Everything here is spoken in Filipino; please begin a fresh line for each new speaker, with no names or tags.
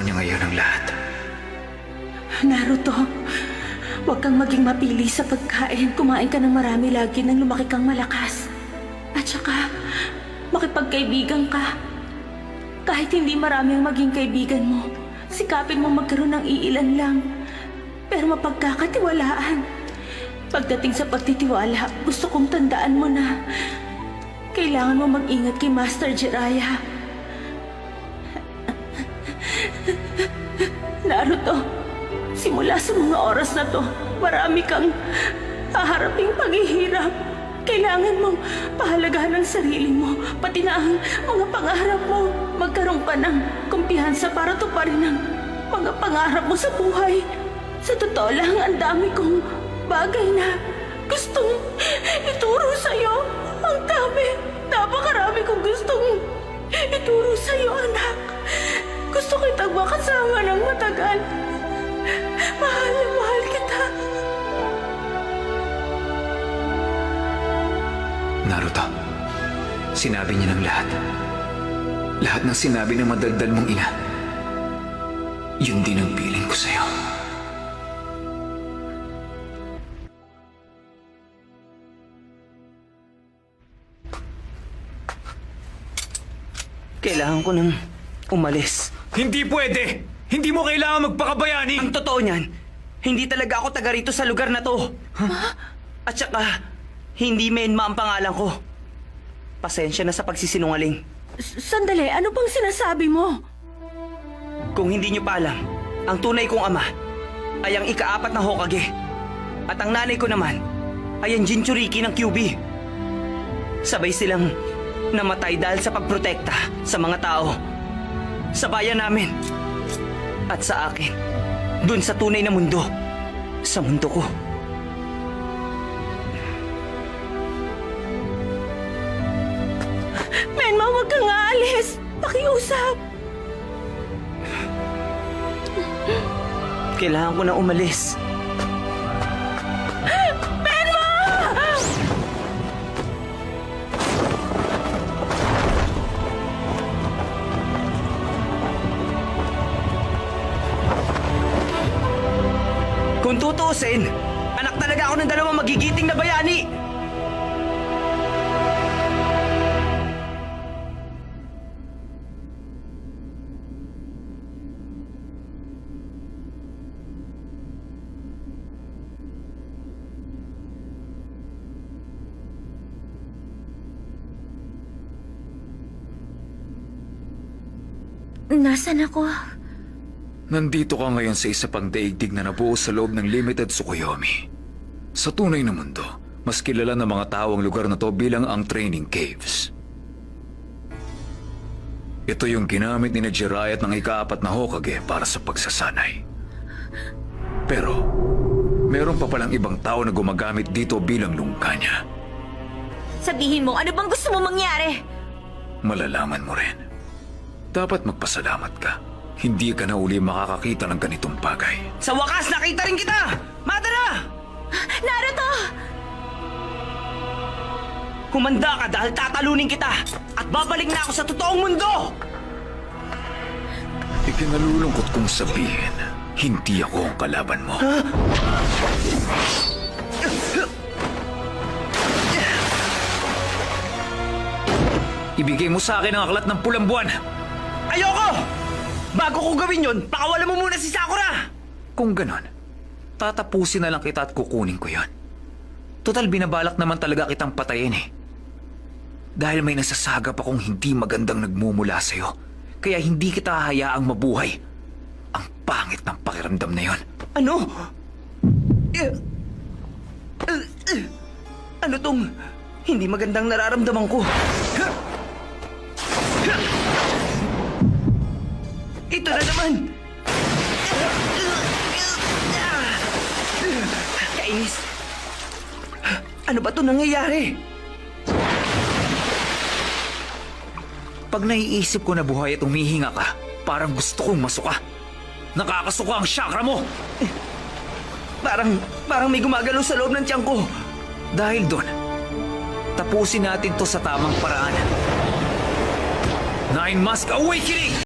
niya ngayon ang lahat.
Naruto, huwag kang maging mapili sa pagkain. Kumain ka ng marami lagi nang lumaki kang malakas. At saka, makipagkaibigan ka. Kahit hindi marami ang maging kaibigan mo, sikapin mo magkaroon ng iilan lang. Pero mapagkakatiwalaan. Pagdating sa pagtitiwala, gusto kong tandaan mo na kailangan mo mag-ingat kay Master Jiraiya. Naruto, simula sa mga oras na to, marami kang haharaping paghihirap. Kailangan mong pahalagahan ang sarili mo, pati na ang mga pangarap mo. Magkaroon ka ng kumpiyansa para tuparin ang mga pangarap mo sa buhay. Sa totoo lang, ang dami kong bagay na gustong ituro sa'yo. Ang dami. Napakarami kong gustong ituro sa'yo, anak. Gusto kitang makasama ng matagal. Mahal na mahal kita.
Naruto, sinabi niya ng lahat. Lahat ng sinabi ng madaldal mong ina. Yun din ang piling ko sa'yo.
Kailangan ko nang umalis.
Hindi pwede! Hindi mo kailangan magpakabayani!
Ang totoo niyan, hindi talaga ako taga rito sa lugar na to. At saka, hindi Menma ang pangalan ko. Pasensya na sa pagsisinungaling.
Sandali, ano bang sinasabi mo?
Kung hindi niyo pa alam, ang tunay kong ama ay ang ika-4 na Hokage. At ang nanay ko naman ay ang Jinchuriki ng QB. Sabay silang namatay dahil sa pagprotekta sa mga tao. Sa bayan namin. At sa akin. Dun sa tunay na mundo. Sa mundo ko.
Menma, huwag kang aalis. Pakiusap.
Kailangan ko na umalis.
Menma!
Kung tutuusin, anak talaga ako ng dalawang magigiting na bayani.
Nasaan ako?
Nandito ka ngayon sa isa pang daigdig na nabuo sa loob ng Limited Tsukuyomi. Sa tunay na mundo, mas kilala ng mga tao ang lugar na to bilang ang Training Caves. Ito yung ginamit ni Jiraiya at ng ika-4 na Hokage para sa pagsasanay. Pero, meron pa palang ibang tao na gumagamit dito bilang lungga niya.
Sabihin mo, ano bang gusto mo mangyari?
Malalaman mo rin. Dapat magpasalamat ka. Hindi ka na uli makakakita ng ganitong bagay.
Sa wakas, nakita rin kita! Madara!
Naruto!
Humanda ka dahil tatalunin kita at babalik na ako sa totoong mundo!
Ikinalulungkot kong sabihin, hindi ako ang kalaban mo. Ibigay mo sa akin ang aklat ng pulang buwan.
Ayoko! Bago ko gawin yon, pakawalan mo muna si Sakura!
Kung ganon, tatapusin na lang kita at kukunin ko yon. Total, binabalak naman talaga kitang patayin eh. Dahil may nasasagap akong hindi magandang nagmumula sa'yo. Kaya hindi kita hayaang mabuhay. Ang pangit ng pakiramdam na yon.
Ano? Ano tong hindi magandang nararamdaman ko? Ito na naman! Kainis! Ano ba ito nangyayari?
Pag naiisip ko na buhay at umihinga ka, parang gusto kong masuka. Nakakasuka ang chakra mo!
Parang may gumagalaw sa loob ng tiyan ko.
Dahil doon, tapusin natin to sa tamang paraan. Nine Mask Awakening!